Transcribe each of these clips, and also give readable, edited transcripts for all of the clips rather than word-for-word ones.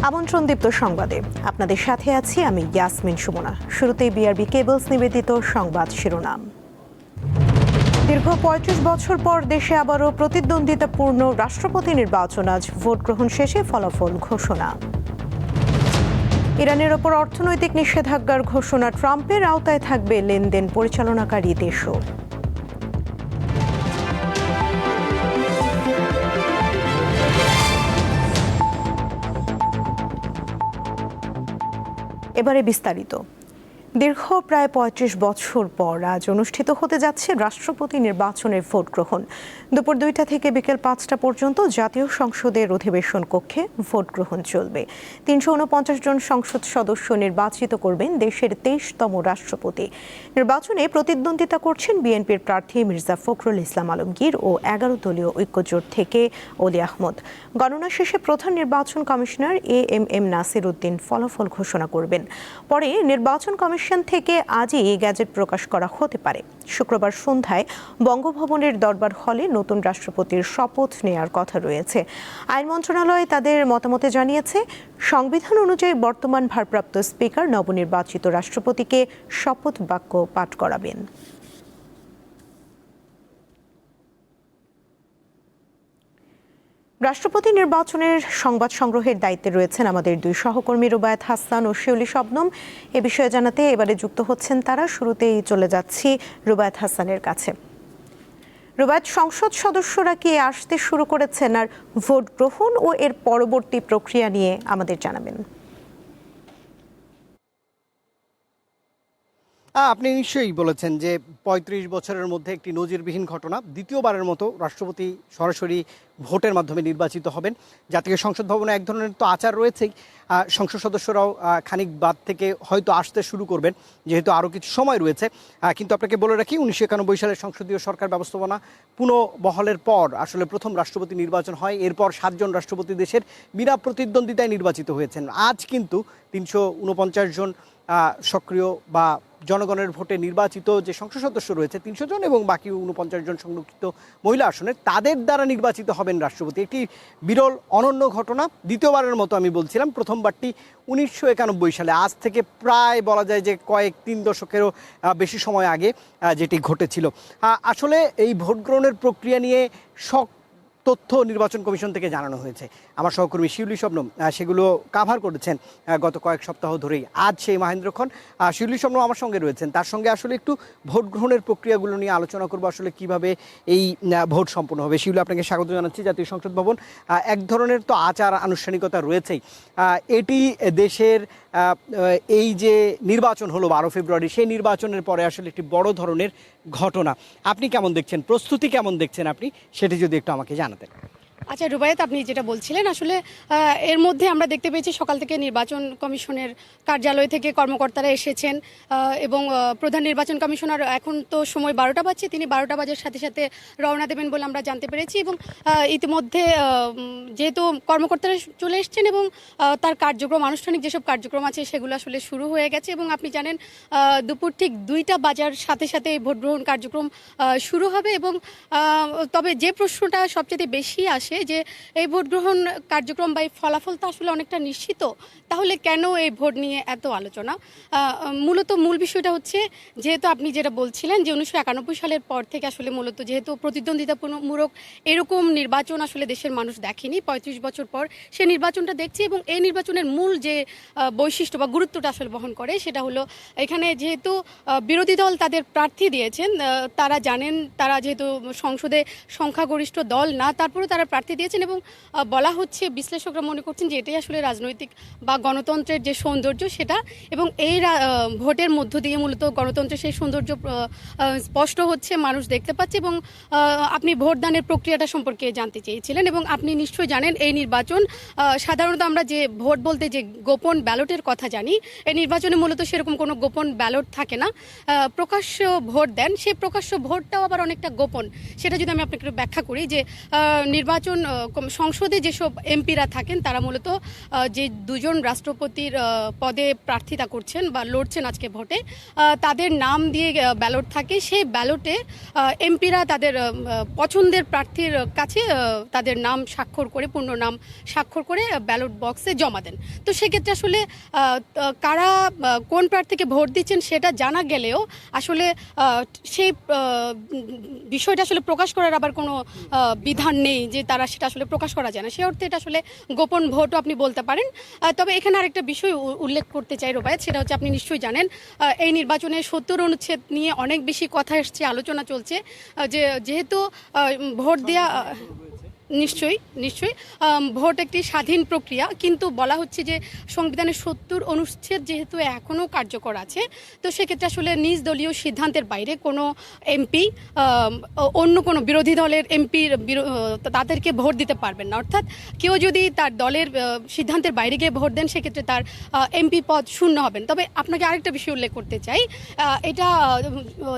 আমন্ত্রণ দীপ্ত সংবাদে আপনাদের সাথে আছি আমি ইয়াসমিন সুমনা। শুরুতেই বিআরবি কেবলস নিবেদিত সংবাদ শিরোনাম। দীর্ঘ ৩৫ বছর পর দেশে আবারও প্রতিদ্বন্দ্বিতাপূর্ণ রাষ্ট্রপতি নির্বাচন, আজ ভোট গ্রহণ শেষে ফলাফল ঘোষণা। ইরানের ওপর অর্থনৈতিক নিষেধাজ্ঞার ঘোষণা, ট্রাম্পের আওতায় থাকবে লেনদেন পরিচালনাকারী দেশও। এবারে বিস্তারিত। দীর্ঘ প্রায় ৩৫ বছর পর আজ অনুষ্ঠিত হতে যাচ্ছে রাষ্ট্রপতি নির্বাচনের ভোট গ্রহণ। দুপুর ২টা থেকে বিকেল ৫টা পর্যন্ত জাতীয় সংসদের অধিবেশন কক্ষে ভোট গ্রহণ চলবে। ৩৪৯ জন সংসদ সদস্য নির্বাচিত করবেন দেশের ২৩তম রাষ্ট্রপতি। নির্বাচনে প্রতিদ্বন্দ্বিতা করছেন বিএনপির প্রার্থী মির্জা ফখরুল ইসলাম আলমগীর ও ১১ দলীয় ঐক্যজোট থেকে অলি আহমদ। গণনা শেষে প্রধান নির্বাচন কমিশনার এএমএম নাসির উদ্দিন ফলাফল ঘোষণা করবেন। পরে নির্বাচন কমিশন থেকে আজই গ্যাজেট প্রকাশ করা হতে পারে। শুক্রবার সন্ধ্যায় বঙ্গভবনের দরবার হলে নতুন রাষ্ট্রপতির শপথ নেওয়ার কথা রয়েছে। আইন মন্ত্রণালয় তাদের মতামতে জানিয়েছে, সংবিধান অনুযায়ী বর্তমান ভারপ্রাপ্ত স্পিকার নবনির্বাচিত রাষ্ট্রপতিকে শপথ বাক্য পাঠ করাবেন। রাষ্ট্রপতি নির্বাচনের সংবাদ সংগ্রহের দায়িত্বে রয়েছেন আমাদের দুই সহকর্মী রুবায়েত হাসান ও শিউলি শবনম। এ বিষয়ে জানাতে এবারে যুক্ত হচ্ছেন তারা। শুরুতেই চলে যাচ্ছি রুবায়েত হাসানের কাছে। রুবায়েত, সংসদ সদস্যরা কি আসতে শুরু করেছেন, আর ভোট গ্রহণ ও এর পরবর্তী প্রক্রিয়া নিয়ে আমাদের জানাবেন। আপনি নিশ্চয়ই বলেছেন যে ৩৫ বছরের মধ্যে একটি নজিরবিহীন ঘটনা। দ্বিতীয়বারের মতো রাষ্ট্রপতি সরাসরি ভোটের মাধ্যমে নির্বাচিত হবেন। জাতীয় সংসদ ভবনে এক ধরনের তো আচার রয়েছেই, সংসদ সদস্যরাও খানিক বাদ থেকে হয়তো আসতে শুরু করবেন, যেহেতু আরও কিছু সময় রয়েছে। কিন্তু আপনাকে বলে রাখি, ১৯৯১ সালের সংসদীয় সরকার ব্যবস্থাপনা পুনঃবহালের পর আসলে প্রথম রাষ্ট্রপতি নির্বাচন হয়। এরপর ৭ জন রাষ্ট্রপতি দেশের বিনা প্রতিদ্বন্দ্বিতায় নির্বাচিত হয়েছেন। আজ কিন্তু ৩৪৯ জন সক্রিয় বা জনগণের ভোটে নির্বাচিত যে সংসদ সদস্য রয়েছে ৩০০ জন এবং বাকি ৪৯ জন সংরক্ষিত মহিলা আসনে, তাদের দ্বারা নির্বাচিত হবেন রাষ্ট্রপতি। একটি বিরল অনন্য ঘটনা। দ্বিতীয়বারের মতো আমি বলছিলাম, প্রথমবারটি ১৯৯১ সালে, আজ থেকে প্রায় বলা যায় যে তিন দশকেরও বেশি সময় আগে যেটি ঘটেছিল। আসলে এই ভোট গ্রহণের প্রক্রিয়া নিয়ে তথ্য নির্বাচন কমিশন থেকে জানানো হয়েছে। আমার সহকর্মী শিউলি শবনম সেগুলো কাভার করেছেন গত কয়েক সপ্তাহ ধরেই। আজ সেই মহেন্দ্রক্ষণ শিউলি শবনম আমার সঙ্গে রয়েছেন, তার সঙ্গে আসলে একটু ভোট গ্রহণের প্রক্রিয়াগুলো নিয়ে আলোচনা করবো, আসলে কিভাবে এই ভোট সম্পন্ন হবে। শিউলি, আপনাকে স্বাগত জানাচ্ছি জাতীয় সংসদ ভবন। এক ধরনের তো আচার আনুষ্ঠানিকতা রয়েছেই, এটি দেশের এই যে নির্বাচন হলো ১২ ফেব্রুয়ারি, সেই নির্বাচনের পরে আসলে একটি বড় ধরনের ঘটনা। আপনি কেমন দেখছেন, প্রস্তুতি কেমন দেখছেন আপনি, সেটি যদি একটু আমাকে জানাতেন। আচ্ছা রুবায়েত, আপনি যেটা বলছিলেন, আসলে এর মধ্যে আমরা দেখতে পেয়েছি সকাল থেকে নির্বাচন কমিশনের কার্যালয় থেকে কর্মকর্তারা এসেছেন এবং প্রধান নির্বাচন কমিশনার, এখন তো সময় ১২টা বাজছে, তিনি ১২টা বাজার সাথে সাথে রওনা দেবেন বলে আমরা জানতে পেরেছি। এবং ইতিমধ্যে যেহেতু কর্মকর্তারা চলে এসছেন এবং তার কার্যক্রম, আনুষ্ঠানিক যেসব কার্যক্রম আছে সেগুলো আসলে শুরু হয়ে গেছে। এবং আপনি জানেন দুপুর ঠিক ২টা বাজার সাথে সাথে এই ভোট গ্রহণ কার্যক্রম শুরু হবে। এবং তবে যে প্রশ্নটা সবচেয়ে বেশি আসে যে এই ভোট গ্রহণ কার্যক্রম বা এই ফলাফল তো আসলে অনেকটা নিশ্চিত, তাহলে কেন এই ভোট নিয়ে এত আলোচনা? মূলত মূল বিষয়টা হচ্ছে, যেহেতু আপনি যেটা বলছিলেন যে ১৯৯১ সালের পর থেকে আসলে মূলত যেহেতু প্রতিদ্বন্দ্বিতামূলক এরকম নির্বাচন আসলে দেশের মানুষ দেখেনি, ৩৫ বছর পর সে নির্বাচনটা দেখছি। এবং এই নির্বাচনের মূল যে বৈশিষ্ট্য বা গুরুত্বটা আসলে বহন করে সেটা হলো, এখানে যেহেতু বিরোধী দল তাদের প্রার্থী দিয়েছেন, তারা জানেন, তারা যেহেতু সংসদে সংখ্যাগরিষ্ঠ দল না, তারপরেও তারা প্রার্থী দিয়েছেন। এবং বলা হচ্ছে, বিশ্লেষকরা মনে করছেন যে এটাই আসলে রাজনৈতিক বা গণতন্ত্রের যে সৌন্দর্য সেটা, এবং এই ভোটের মধ্য দিয়ে মূলত গণতন্ত্রের সেই সৌন্দর্য স্পষ্ট হচ্ছে, মানুষ দেখতে পাচ্ছে। এবং আপনি ভোটদানের প্রক্রিয়াটা সম্পর্কে জানতে চেয়েছিলেন, এবং আপনি নিশ্চয়ই জানেন এই নির্বাচন সাধারণত আমরা যে ভোট বলতে যে গোপন ব্যালটের কথা জানি, এই নির্বাচনে মূলত সেরকম কোনো গোপন ব্যালট থাকে না, প্রকাশ্য ভোট দেন। সেই প্রকাশ্য ভোটটাও আবার অনেকটা গোপন। সেটা যদি আমি আপনাকে ব্যাখ্যা করি, যে নির্বাচন সংসদে যেসব এমপিরা থাকেন তারা মূলত যে দুজন রাষ্ট্রপতির পদে প্রার্থিতা করছেন বা লড়ছেন আজকে ভোটে, তাদের নাম দিয়ে ব্যালট থাকে। সেই ব্যালটে এমপিরা তাদের পছন্দের প্রার্থীর কাছে তাদের নাম স্বাক্ষর করে, পূর্ণ নাম স্বাক্ষর করে ব্যালট বক্সে জমা দেন। তো সেক্ষেত্রে আসলে কারা কোন প্রার্থীকে ভোট দিচ্ছেন সেটা জানা গেলেও আসলে সেই বিষয়টা আসলে প্রকাশ করার আবার কোনো বিধান নেই যে তারা সেটা আসলে প্রকাশ করা যায় না। সে অর্থে এটা আসলে গোপন ভোটও আপনি বলতে পারেন। তবে এখানে আরেকটা বিষয় উল্লেখ করতে চাই রোবায়েত, সেটা হচ্ছে আপনি নিশ্চয়ই জানেন এই নির্বাচনে 70 অনুচ্ছেদ নিয়ে অনেক বেশি কথা এসছে, আলোচনা চলছে, যেহেতু ভোট দেওয়া নিশ্চয়ই ভোট একটি স্বাধীন প্রক্রিয়া, কিন্তু বলা হচ্ছে যে সংবিধানের 70 অনুচ্ছেদ যেহেতু এখনও কার্যকর আছে, তো সেক্ষেত্রে আসলে নিজ দলীয় সিদ্ধান্তের বাইরে কোনো এমপি অন্য কোনো বিরোধী দলের এমপির তাদেরকে ভোট দিতে পারবেন না। অর্থাৎ কেউ যদি তার দলের সিদ্ধান্তের বাইরে গিয়ে ভোট দেন সেক্ষেত্রে তার এমপি পদ শূন্য হবেন। তবে আপনাকে আরেকটা বিষয় উল্লেখ করতে চাই, এটা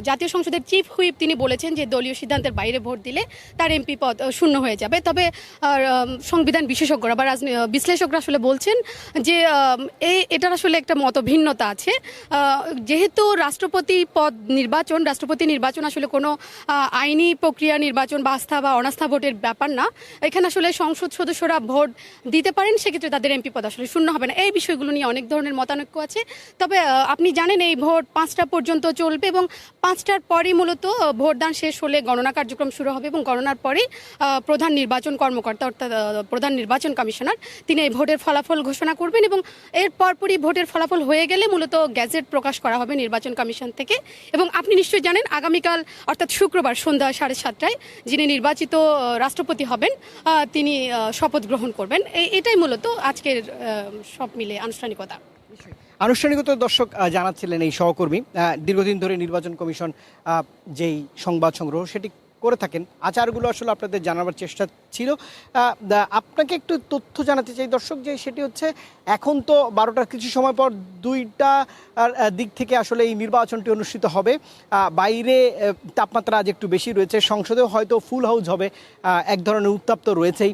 জাতীয় সংসদের চিফ হুইপ তিনি বলেছেন যে দলীয় সিদ্ধান্তের বাইরে ভোট দিলে তার এমপি পদ শূন্য হয়ে যাবে। তবে সংবিধান বিশেষজ্ঞরা বা বিশ্লেষকরা আসলে বলছেন যে এটার আসলে একটা মতভিন্নতা আছে। যেহেতু রাষ্ট্রপতি নির্বাচন আসলে কোনো আইনি প্রক্রিয়া নির্বাচন বা আস্থা বা অনাস্থা ভোটের ব্যাপার না। এখানে আসলে সংসদ সদস্যরা ভোট দিতে পারেন, সেক্ষেত্রে তাদের এমপি পদ আসলে শূন্য হবে না। এই বিষয়গুলো নিয়ে অনেক ধরনের মতানৈক্য আছে। তবে আপনি জানেন এই ভোট 5টা পর্যন্ত চলবে এবং 5টার পরই মূলত ভোটদান শেষ হলে গণনা কার্যক্রম শুরু হবে এবং গণনার পরেই প্রধান নির্বাচন কর্মকর্তা অর্থাৎ প্রধান নির্বাচন কমিশনার তিনি এই ভোটের ফলাফল ঘোষণা করবেন এবং এর পরপরই ভোটের ফলাফল হয়ে গেলে মূলত গ্যাজেট প্রকাশ করা হবে নির্বাচন কমিশন থেকে। এবং আপনি নিশ্চয়ই জানেন আগামীকাল অর্থাৎ শুক্রবার সন্ধ্যা 7:30টায় যিনি নির্বাচিত রাষ্ট্রপতি হবেন তিনি শপথ গ্রহণ করবেন। এটাই মূলত আজকের সব মিলে আনুষ্ঠানিকতা। আনুষ্ঠানিকতা দর্শক জানাচ্ছিলেন এই সহকর্মী। দীর্ঘদিন ধরে নির্বাচন কমিশন যেই সংবাদ সংগ্রহ সেটি করে থাকেন, আচারগুলো আসলে আপনাদের জানাবার চেষ্টা ছিল। আপনাকে একটু তথ্য জানাতে চাই দর্শক, যে সেটি হচ্ছে এখন তো 12টার কিছু সময় পর 2টা দিক থেকে আসলে এই নির্বাচনটি অনুষ্ঠিত হবে। বাইরে তাপমাত্রা আজ একটু বেশি রয়েছে, সংসদেও হয়তো ফুল হাউস হবে, এক ধরনের উত্তাপ তো রয়েছেই।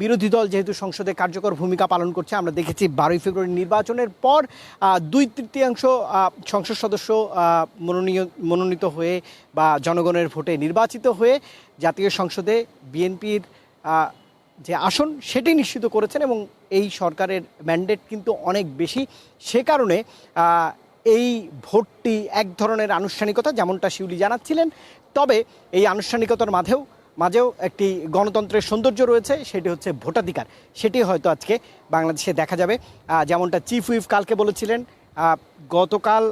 বিরোধী দল যেহেতু সংসদে কার্যকর ভূমিকা পালন করছে, আমরা দেখেছি 12ই ফেব্রুয়ারি নির্বাচনের পর 2/3 সংসদ সদস্য মনোনীত হয়ে বা জনগণের ভোটে নির্বাচিত হয়ে জাতীয় সংসদে বিএনপির যে আসন সেটি নিশ্চিত করেছেন এবং এই সরকারের ম্যান্ডেট কিন্তু অনেক বেশি। সে কারণে এই ভোটটি এক ধরনের আনুষ্ঠানিকতা, যেমনটা শিউলি জানাচ্ছিলেন। তবে এই আনুষ্ঠানিকতার মাঝেও একটি গণতন্ত্রের সৌন্দর্য রয়েছে, সেটি হচ্ছে ভোটাধিকার। সেটি হয়তো আজকে বাংলাদেশে দেখা যাবে। যেমনটা চিফ হুইপ কালকে বলেছিলেন, গতকাল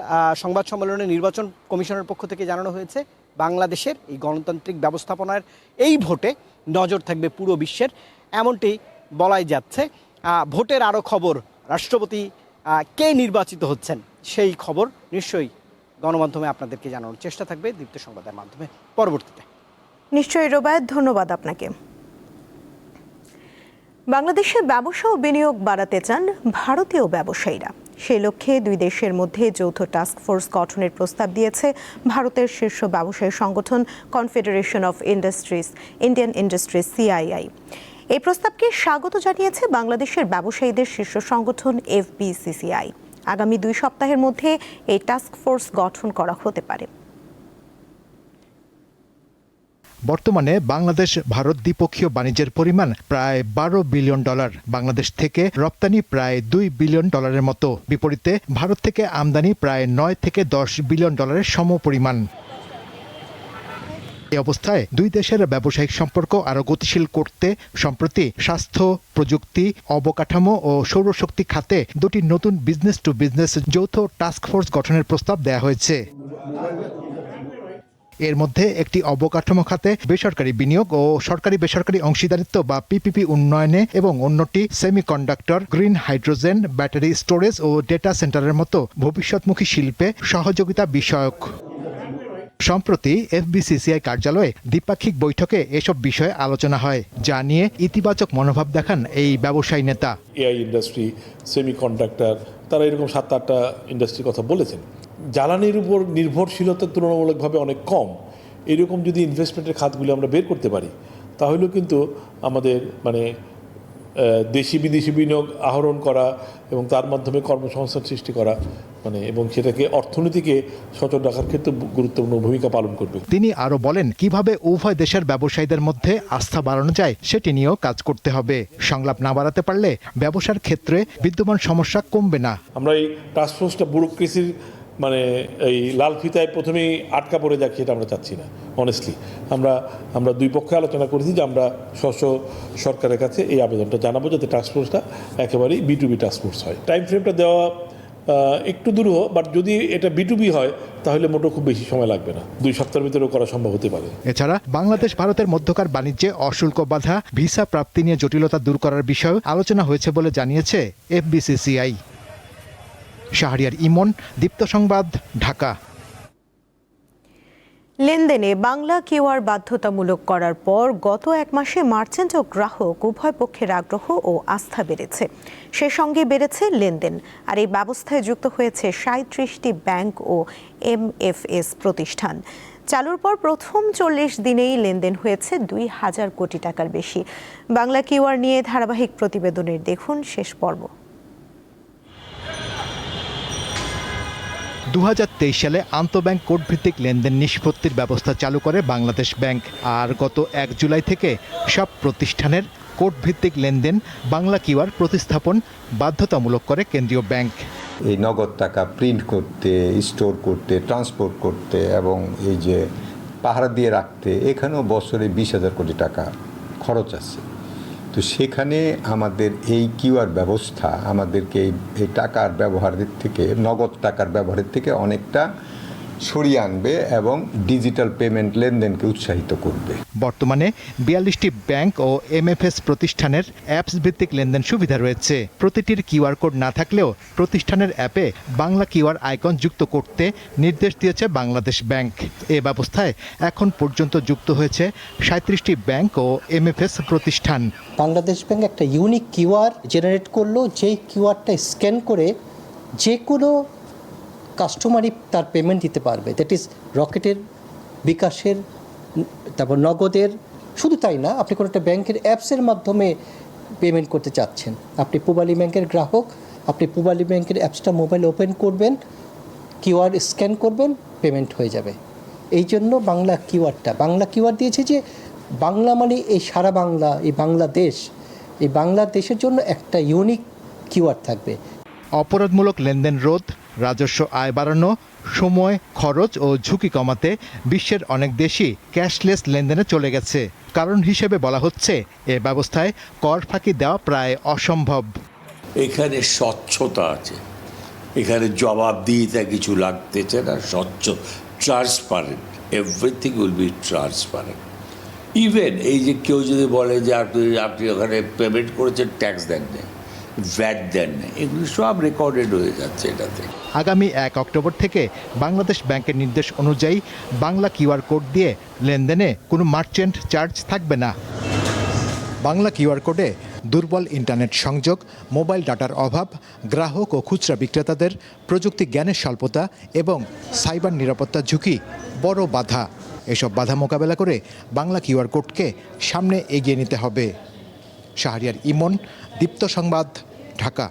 সংবাদ সম্মেলনে নির্বাচন কমিশনের পক্ষ থেকে জানানো হয়েছে বাংলাদেশের এই গণতান্ত্রিক ব্যবস্থাপনার এই ভোটে নজর থাকবে পুরো বিশ্বের, এমনটি বলাই যাচ্ছে। ভোটের আরও খবর, রাষ্ট্রপতি কে নির্বাচিত হচ্ছেন সেই খবর নিশ্চয়ই গণমাধ্যমে আপনাদেরকে জানানোর চেষ্টা থাকবে দীপ্ত সংবাদের মাধ্যমে পরবর্তীতে। নিশ্চয়ই রোবায়েত, ধন্যবাদ আপনাকে। বাংলাদেশে ব্যবসা ও বিনিয়োগ বাড়াতে চান ভারতীয় ব্যবসায়ীরা। সেই লক্ষ্যে দুই দেশের মধ্যে যৌথ টাস্ক ফোর্স গঠনের প্রস্তাব দিয়েছে ভারতের শীর্ষ ব্যবসায়ী সংগঠন confederation of Indian industries CII। এই প্রস্তাবকে স্বাগত জানিয়েছে বাংলাদেশের ব্যবসায়ীদের শীর্ষ সংগঠন FBCCI। আগামী 2 সপ্তাহের মধ্যে এই টাস্ক ফোর্স গঠন করা হতে পারে। বর্তমানে বাংলাদেশ ভারত দ্বিপক্ষীয় বাণিজ্যের পরিমাণ প্রায় $12 বিলিয়ন, বাংলাদেশ থেকে রপ্তানি প্রায় $2 বিলিয়ন মতো। বিপরীতে ভারত থেকে আমদানি প্রায় $9 থেকে $10 বিলিয়ন সমপরিমাণ। এই অবস্থায় দুই দেশের ব্যবসায়িক সম্পর্ক আরও গতিশীল করতে সম্প্রতি স্বাস্থ্য, প্রযুক্তি, অবকাঠামো ও সৌরশক্তি খাতে 2টি নতুন বিজনেস টু বিজনেস যৌথ টাস্ক ফোর্স গঠনের প্রস্তাব দেওয়া হয়েছে। এর মধ্যে একটি অবকাঠামো খাতে বেসরকারি বিনিয়োগ ও সরকারি বেসরকারি অংশীদারিত্ব বা PPP উন্নয়নে এবং অন্যটি semiconductor, green hydrogen, battery storage ও ডেটা সেন্টারের মতো ভবিষ্যৎমুখী শিল্পে সহযোগিতা বিষয়ক। সম্প্রতি FBCCI কার্যালয়ে দ্বিপাক্ষিক বৈঠকে এসব বিষয়ে আলোচনা হয়, যা নিয়ে ইতিবাচক মনোভাব দেখান এই ব্যবসায়ী নেতা। AI ইন্ডাস্ট্রি, সেমিকন্ডাক্টর, তারা এরকম 7-8টা ইন্ডাস্ট্রির কথা বলেছেন। জ্বালানির উপর নির্ভরশীলতা তুলনামূলকভাবে অনেক কম। এরকম যদি ইনভেস্টমেন্টের খাতগুলো আমরা বের করতে পারি, তাহলেও কিন্তু আমাদের মানে দেশি বিদেশি বিনিয়োগ আহরণ করা এবং তার মাধ্যমে কর্মসংস্থান সৃষ্টি করা মানে এবং সেটাকে অর্থনীতিকে সচল রাখার ক্ষেত্রে গুরুত্বপূর্ণ ভূমিকা পালন করবে। তিনি আরো বলেন কিভাবে উভয় দেশের ব্যবসায়ীদের মধ্যে আস্থা বাড়ানো যায় সেটি নিয়েও কাজ করতে হবে। সংলাপ না বাড়াতে পারলে ব্যবসার ক্ষেত্রে বিদ্যমান সমস্যা কমবে না। আমরা এই টাস্কফোর্সটা ব্যুরোক্রেসির মানে এই লাল ফিতায় প্রথমেই আটকা পড়ে যাক সেটা আমরা চাচ্ছি না। অনেস্টলি আমরা দুই পক্ষে আলোচনা করেছি যে আমরা সরকারের কাছে এই আবেদনটা জানাবো যাতে টাস্কফোর্সটা একেবারেই B2B টাস্কফোর্স হয়। টাইম ফ্রেমটা দেওয়া একটু দূরহ, বাট যদি এটা B2B হয় তাহলে মোটেও খুব বেশি সময় লাগবে না, 2 সপ্তাহের ভিতরেও করা সম্ভব হতে পারে। এছাড়া বাংলাদেশ ভারতের মধ্যকার বাণিজ্যে অশুল্ক বাধা, ভিসা প্রাপ্তি নিয়ে জটিলতা দূর করার বিষয়ে আলোচনা হয়েছে বলে জানিয়েছে FBCCI। শাহরিয়ার ইমন, দীপ্ত সংবাদ, ঢাকা। লেনদেনে বাংলা কিউআর বাধ্যতামূলক করার পর গত 1 মাসে মার্চেন্ট ও গ্রাহক উভয় পক্ষের আগ্রহ ও আস্থা বেড়েছে। সে সঙ্গে বেড়েছে লেনদেন। আর এই ব্যবস্থায় যুক্ত হয়েছে 37টি ব্যাংক ও MFS প্রতিষ্ঠান। চালুর পর প্রথম 40 দিনেই লেনদেন হয়েছে 2000 কোটি টাকার বেশি। বাংলা কিউআর নিয়ে ধারাবাহিক প্রতিবেদনের দেখুন শেষ পর্ব। 2023 সালে আন্তঃব্যাংক কোড ভিত্তিক লেনদেন নিষ্পত্তির ব্যবস্থা চালু করে বাংলাদেশ ব্যাংক। আর গত 1 জুলাই থেকে সব প্রতিষ্ঠানের কোড ভিত্তিক লেনদেন বাংলা কিউআর প্রতিস্থাপন বাধ্যতামূলক করে কেন্দ্রীয় ব্যাংক। এই নগদ টাকা প্রিন্ট করতে, স্টোর করতে, ট্রান্সপোর্ট করতে এবং এই যে পাহারা দিয়ে রাখতে এখানেও বছরে 20,000 কোটি টাকা খরচ আছে। তো সেখানে আমাদের এই কিউআর ব্যবস্থা আমাদেরকে এই টাকার ব্যবহারের থেকে, নগদ টাকার ব্যবহারের থেকে অনেকটা সরিয়ে আনবে এবং ডিজিটাল পেমেন্ট লেনদেনকে উৎসাহিত করবে। বর্তমানে 42টি ব্যাংক ও MFS প্রতিষ্ঠানের অ্যাপস ভিত্তিক লেনদেন সুবিধা রয়েছে। প্রতিটির কিউআর কোড না থাকলেও প্রতিষ্ঠানের অ্যাপে বাংলা কিউআর আইকন যুক্ত করতে নির্দেশ দিয়েছে বাংলাদেশ ব্যাংক। এ ব্যবস্থায় এখন পর্যন্ত যুক্ত হয়েছে 37টি ব্যাংক ও MFS প্রতিষ্ঠান। বাংলাদেশ ব্যাংক একটা ইউনিক কিউআর জেনারেট করলো, যেই কিউআরটা স্ক্যান করে যে কোনো কাস্টমারই তার পেমেন্ট দিতে পারবে। দ্যাট ইজ রকেটের, বিকাশের, তারপর নগদের। শুধু তাই না, আপনি কোনো একটা ব্যাংকের অ্যাপসের মাধ্যমে পেমেন্ট করতে চাচ্ছেন, আপনি পূবালী ব্যাংকের গ্রাহক, আপনি পূবালী ব্যাংকের অ্যাপসটা মোবাইল ওপেন করবেন, কিউআর স্ক্যান করবেন, পেমেন্ট হয়ে যাবে। এই জন্য বাংলা কিউআর দিয়েছে যে বাংলা মানে এই সারা বাংলা, এই বাংলাদেশ, এই বাংলাদেশের জন্য একটা ইউনিক কিউআর থাকবে। অপরাধমূলক লেনদেন রোধ, রাজস্ব আয় বাড়ানো, সময়, খরচ ও ঝুঁকি কমাতে বিশ্বের অনেক দেশই ক্যাশলেস লেনদেনে চলে গেছে। কারণ হিসেবে বলা হচ্ছে এ ব্যবস্থায় কর ফাঁকি দেওয়া প্রায় অসম্ভব। এখানে স্বচ্ছতা আছে, এখানে জবাবদিহিতা কিছু লাগতেছে না, স্বচ্ছ, transparent, everything will be transparent. Even এই যে কেউ যদি বলে যে আপনি ওখানে পেমেন্ট করেছেন, ট্যাক্স দেন না, ভ্যাট দেন না, এগুলো সব রেকর্ডেড হয়ে যাচ্ছে এটাতে। আগামী 1 অক্টোবর থেকে বাংলাদেশ ব্যাংকের নির্দেশ অনুযায়ী বাংলা কিউআর কোড দিয়ে লেনদেনে কোনো মার্চেন্ট চার্জ থাকবে না। বাংলা কিউআর কোডে দুর্বল ইন্টারনেট সংযোগ, মোবাইল ডাটার অভাব, গ্রাহক ও খুচরা বিক্রেতাদের প্রযুক্তি জ্ঞানের স্বল্পতা এবং সাইবার নিরাপত্তা ঝুঁকি বড় বাধা। এসব বাধা মোকাবেলা করে বাংলা কিউআর কোডকে সামনে এগিয়ে নিতে হবে। শাহরিয়ার ইমন, দীপ্ত সংবাদ, ঢাকা।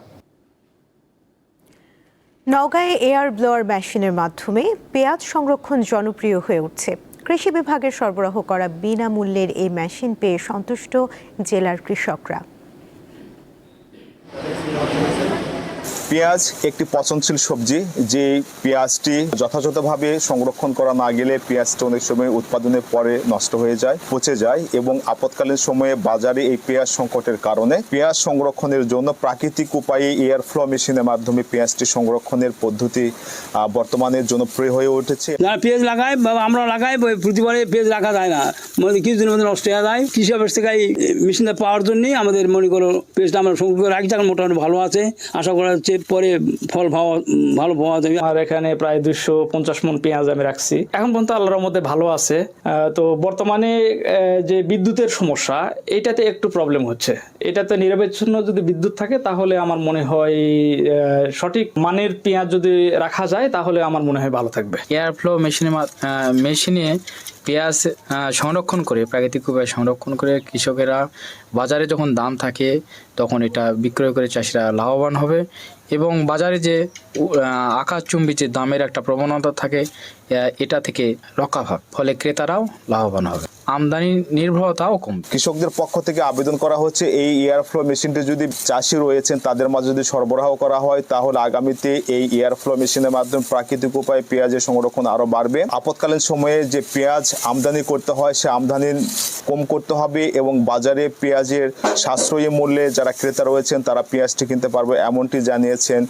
নওগাঁয় এয়ার ব্লোয়ার মেশিনের মাধ্যমে পেঁয়াজ সংরক্ষণ জনপ্রিয় হয়ে উঠছে। কৃষি বিভাগের সরবরাহ করা বিনামূল্যের এই মেশিন পেয়ে সন্তুষ্ট জেলার কৃষকরা। পেঁয়াজ একটি পচনশীল সবজি, যে পেঁয়াজটি যথাযথভাবে সংরক্ষণ করা না গেলে পেঁয়াজটা অনেক সময় উৎপাদনের পরে নষ্ট হয়ে যায়, পচে যায় এবং আপৎকালীন সময়ে বাজারে এই পেঁয়াজ সংকটের কারণে পেঁয়াজ সংরক্ষণের জন্য প্রাকৃতিক উপায়ে এয়ার ফ্লো মেশিনের মাধ্যমে পেঁয়াজটি সংরক্ষণের পদ্ধতি বর্তমানে জনপ্রিয় হয়ে উঠেছে। পেঁয়াজ লাগাই বা আমরা লাগাই, প্রতিবারে পেঁয়াজ রাখা যায় না, মানে কিছুদিনের মধ্যে নষ্ট হয়ে যায়। কৃষি অফিস থেকে এই মেশিনটা পাওয়ার জন্যই আমাদের মনে করো পেঁয়াজটা আমরা সংরক্ষণ করে রাখি, মোটামুটি ভালো আছে। আশা করা হচ্ছে পরে ফল ভালো পাওয়া যাবে। আর এখানে প্রায় 250 মণ পেঁয়াজ আমি রাখছি। এখন পর্যন্ত আল্লাহর মধ্যে ভালো আছে। তো বর্তমানে যে বিদ্যুতের সমস্যা, এটাতে একটু প্রবলেম হচ্ছে। এটাতে নিরবচ্ছিন্ন যদি বিদ্যুৎ থাকে তাহলে আমার মনে হয় সঠিক মানের পেঁয়াজ যদি রাখা যায় তাহলে আমার মনে হয় ভালো থাকবে। এয়ার ফ্লো মেশিনে পেঁয়াজ সংরক্ষণ করে, প্রাকৃতিক উপায়ে সংরক্ষণ করে কৃষকেরা বাজারে যখন দাম থাকে তখন এটা বিক্রয় করে চাষিরা লাভবান হবে এবং বাজারে যে আকাশচুম্বী যে দামের একটা প্রবণতা থাকে এটা থেকে রক্ষা পাবে, ফলে ক্রেতারাও লাভবান হবে, আমদানি নির্ভরতাও কমবে। কৃষকদের পক্ষ থেকে আবেদন করা হচ্ছে এই এয়ার ফ্লো মেশিনটি যদি চাষি রয়েছেন তাদের মাঝে যদি সরবরাহ করা হয় তাহলে আগামীতে এই এয়ার ফ্লো মেশিনের মাধ্যমে প্রাকৃতিক উপায়ে পেঁয়াজের সংরক্ষণ আরো বাড়বে। আপৎকালীন সময়ে যে পেঁয়াজ আমদানি করতে হয় সে আমদানি কম করতে হবে এবং বাজারে পেঁয়াজের সাশ্রয়ী মূল্যে যারা ক্রেতা রয়েছেন তারা পেঁয়াজটি কিনতে পারবে, এমনটি জানিয়েছেন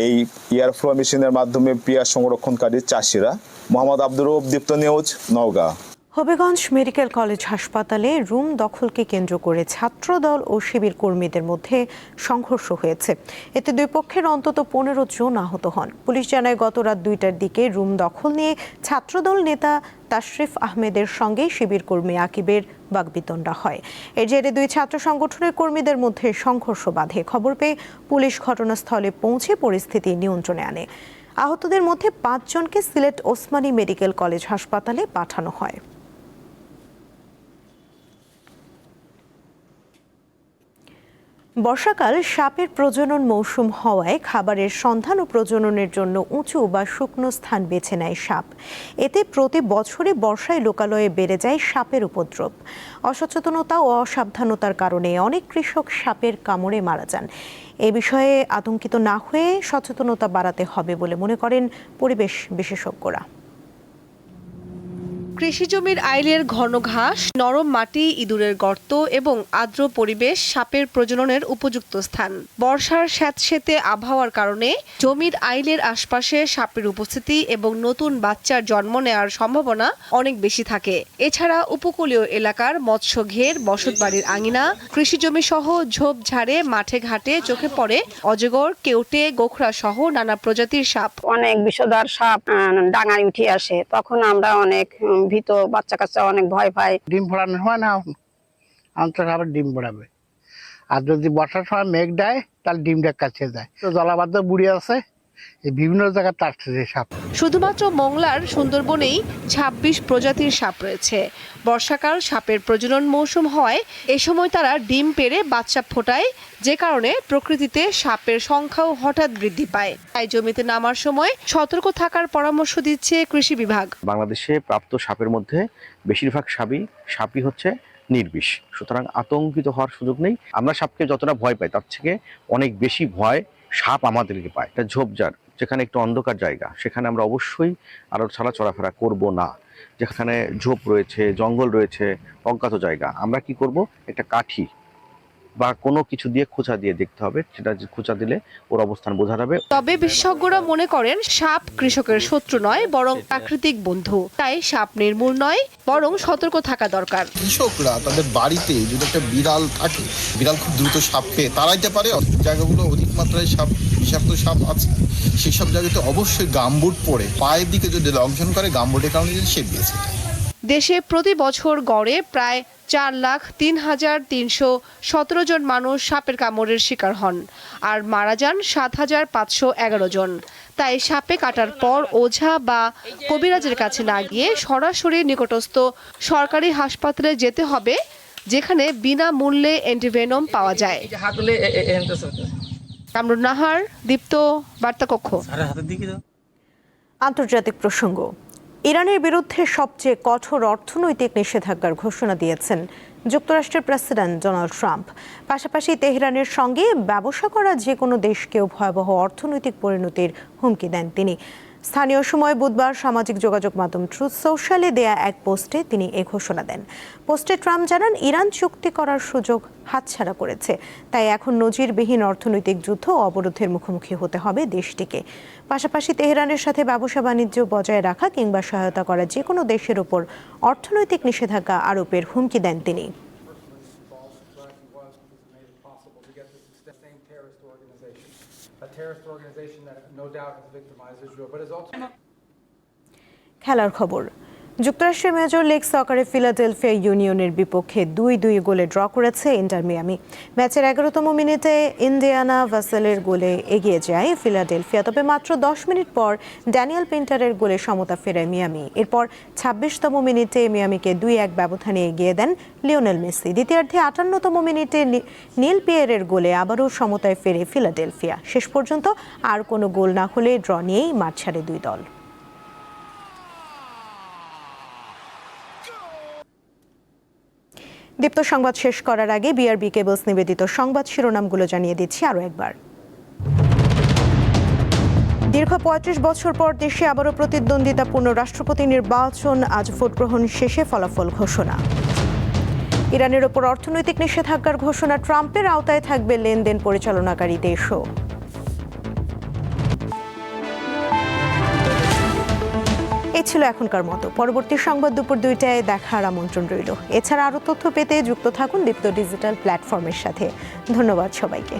এই এয়ার ফ্লো মেশিনের মাধ্যমে পেঁয়াজ সংরক্ষণকারী চাষিরা। Mohammad Abdur Rauf, Deepto news, Naogaon. Habiganj medical college হাসপাতালে রুম দখলকে কেন্দ্র করে ছাত্রদল ও শিবির কর্মীদের মধ্যে সংঘর্ষ হয়েছে। এতে দুই পক্ষের অন্তত 15 জন আহত হন। পুলিশ জানায় গত রাত 2টার দিকে রুম দখল নিয়ে ছাত্রদল নেতা তাশরিফ আহমেদের সঙ্গে শিবির কর্মী আকিবের বাগবিতণ্ডা হয়। এর জেরে দুই ছাত্র সংগঠনের কর্মীদের মধ্যে সংঘর্ষ বাধে। খবর পেয়ে পুলিশ ঘটনাস্থলে পৌঁছে পরিস্থিতি নিয়ন্ত্রণে আনে। আহতদের মধ্যে 5 জনকে সিলেট ওসমানী মেডিকেল কলেজ হাসপাতালে পাঠানো হয়। বর্ষাকাল সাপের প্রজনন মৌসুম হওয়ায় খাবারের সন্ধান ও প্রজননের জন্য উঁচু বা শুকনো স্থান বেছে নেয় সাপ। এতে প্রতি বছরে বর্ষায় লোকালয়ে বেড়ে যায় সাপের উপদ্রব। অসচেতনতা ও অসাবধানতার কারণে অনেক কৃষক সাপের কামড়ে মারা যান। এ বিষয়ে আতঙ্কিত না হয়ে সচেতনতা বাড়াতে হবে বলে মনে করেন পরিবেশ বিশেষজ্ঞরা। কৃষি জমির আইলের ঘন ঘাস, নরম মাটি, ইঁদুরের গর্ত এবং আর্দ্র পরিবেশ সাপের প্রজননের উপযুক্ত স্থান। বর্ষার স্যাঁতসেঁতে আবহাওয়ার কারণে জমির আইলের আশপাশে সাপের উপস্থিতি এবং নতুন বাচ্চার জন্ম নেওয়ার সম্ভাবনা অনেক বেশি থাকে। এছাড়া উপকূলীয় এলাকার মৎস্য ঘের, বসতবাড়ির আঙিনা, কৃষি জমি সহ ঝোপঝাড়ে, মাঠে ঘাটে চোখে পড়ে অজগর, কেউটে, গোখরা সহ নানা প্রজাতির সাপ। অনেক বিষধর সাপ ডাঙায় উঠে আসে, তখন আমরা অনেক ভীত, বাচ্চা কাচ্চা অনেক ভয় পায়। ডিম ফোড়ানো হয় না, অন্তত আবার ডিম ফোড়াবে। আর যদি বর্ষার সময় মেঘ দেয় তাহলে ডিমটা কাছে যায়। তো জলাবদ্ধ বুড়ি আছে, বিভিন্ন জায়গায় টাটছে সাপ। শুধুমাত্র মংলার সুন্দরবনেই 26 প্রজাতির সাপ রয়েছে। বর্ষাকাল সাপের প্রজনন মৌসুম হওয়ায় এ সময় তারা ডিম পেড়ে বাচ্চা ফোটায়, যে কারণে প্রকৃতিতে সাপের সংখ্যাও হঠাৎ বৃদ্ধি পায়। তাই জমিতে নামার সময় সতর্ক থাকার পরামর্শ দিচ্ছে কৃষি বিভাগ। বাংলাদেশে প্রাপ্ত সাপের মধ্যে বেশিরভাগ সাপই হচ্ছে নির্বিষ, সুতরাং আতঙ্কিত হওয়ার সুযোগ নেই। আমরা সাপকে যতটা ভয় পাই তার থেকে অনেক বেশি ভয় সাপ আমাদেরকে পায়। এটা ঝোপঝাড়, যেখানে একটু অন্ধকার জায়গা, সেখানে আমরা অবশ্যই আরো ছাড়া চলাফেরা করব না। যেখানে ঝোপ রয়েছে, জঙ্গল রয়েছে, অজ্ঞাত জায়গা, আমরা কি করব, একটা কাঠি বা কোনো কিছু দিয়ে খোঁচা দিয়ে দেখতে হবে, সেটা খোঁচা দিলে ওর অবস্থান বোঝা যাবে। তবে বিশেষজ্ঞরা মনে করেন সাপ কৃষকের শত্রু নয়, বরং প্রাকৃতিক বন্ধু। তাই সাপ নির্মূল নয়, বরং সতর্ক থাকা দরকার। কৃষকরা তাদের বাড়িতে যদি একটা বিড়াল থাকে, বিড়াল খুব দ্রুত সাপ খেয়ে তাড়াইতে পারে, জায়গাগুলো অধিক মাত্রায় সাপ, বিষাক্ত সাপ আছে, সেই সব জায়গাতে অবশ্যই গামবুট পরে পায়ের দিকে যদি লঙ্ঘন করে, গামবুটের কারণে যদি সে বেঁচে যায়। দেশে প্রতি বছর গড়ে প্রায় 4,03,317 জন মানুষ সাপের কামড়ের শিকার হন, আর মারা যান 7,511 জন। তাই সাপে কাটার পর ওঝা বা কবিরাজের কাছে না গিয়ে সরাসরি নিকটস্থ সরকারি হাসপাতালে যেতে হবে, যেখানে বিনামূল্যে অ্যান্টিভেনম পাওয়া যায়। কামরুন নাহার, দীপ্ত, বার্তাকক্ষ। আন্তর্জাতিক প্রসঙ্গ। ইরানের বিরুদ্ধে সবচেয়ে কঠোর অর্থনৈতিক নিষেধাজ্ঞার ঘোষণা দিয়েছেন যুক্তরাষ্ট্রের প্রেসিডেন্ট ডোনাল্ড ট্রাম্প। পাশাপাশি তেহরানের সঙ্গে ব্যবসা করা যে কোনো দেশকেও ভয়াবহ অর্থনৈতিক পরিণতির হুমকি দেন তিনি। স্থানীয় সময় বুধবার সামাজিক যোগাযোগ মাধ্যম ট্রুথ সোশ্যালে দেয়া এক পোস্টে তিনি এ ঘোষণা দেন। পোস্টে ট্রাম্প জানান, ইরান চুক্তি করার সুযোগ হাতছাড়া করেছে, তাই এখন নজিরবিহীন অর্থনৈতিক যুদ্ধ ও অবরোধের মুখোমুখি হতে হবে দেশটিকে। পাশাপাশি তেহরানের সাথে ব্যবসা বাণিজ্য বজায় রাখা কিংবা সহায়তা করা যে কোনো দেশের ওপর অর্থনৈতিক নিষেধাজ্ঞা আরোপের হুমকি দেন তিনি। impossible to get this to the same terrorist organization. A terrorist organization that no doubt has victimized Israel, but is also... খেলার খবর। যুক্তরাষ্ট্রের মেজর লিগ সকারে ফিলাডেলফিয়া ইউনিয়নের বিপক্ষে 2-2 গোলে ড্র করেছে ইন্টার মিয়ামি। ম্যাচের 11তম মিনিটে ইন্ডিয়ানা ভাসেলের গোলে এগিয়ে যায় ফিলাডেলফিয়া, তবে মাত্র 10 মিনিট পর ড্যানিয়েল পিন্টারের গোলে সমতা ফেরায় মিয়ামি। এরপর 26তম মিনিটে মিয়ামিকে 2-1 ব্যবধানে এগিয়ে দেন লিওনেল মেসি। দ্বিতীয়ার্ধে 58তম মিনিটে নীল পিয়েরের গোলে আবারও সমতায় ফেরে ফিলাডেলফিয়া। শেষ পর্যন্ত আর কোনো গোল না হলে ড্র নিয়েই মাঠ ছাড়ে দুই দল। দীপ্ত সংবাদ শেষ করার আগে বিআরবি কেবলস নিবেদিত সংবাদ শিরোনামগুলো জানিয়ে দিচ্ছি আরও একবার। দীর্ঘ ৩৫ বছর পর দেশে আবারও প্রতিদ্বন্দ্বিতাপূর্ণ রাষ্ট্রপতি নির্বাচন, আজ ভোট গ্রহণ শেষে ফলাফল ঘোষণা। ইরানের ওপর অর্থনৈতিক নিষেধাজ্ঞার ঘোষণা, ট্রাম্পের আওতায় থাকবে লেনদেন পরিচালনাকারী দেশও। এই ছিল এখনকার মতো। পরবর্তী সংবাদ দুপুর 2টায় দেখার আমন্ত্রণ রইল। এছাড়া আরও তথ্য পেতে যুক্ত থাকুন দীপ্ত ডিজিটাল প্ল্যাটফর্মের সাথে। ধন্যবাদ সবাইকে।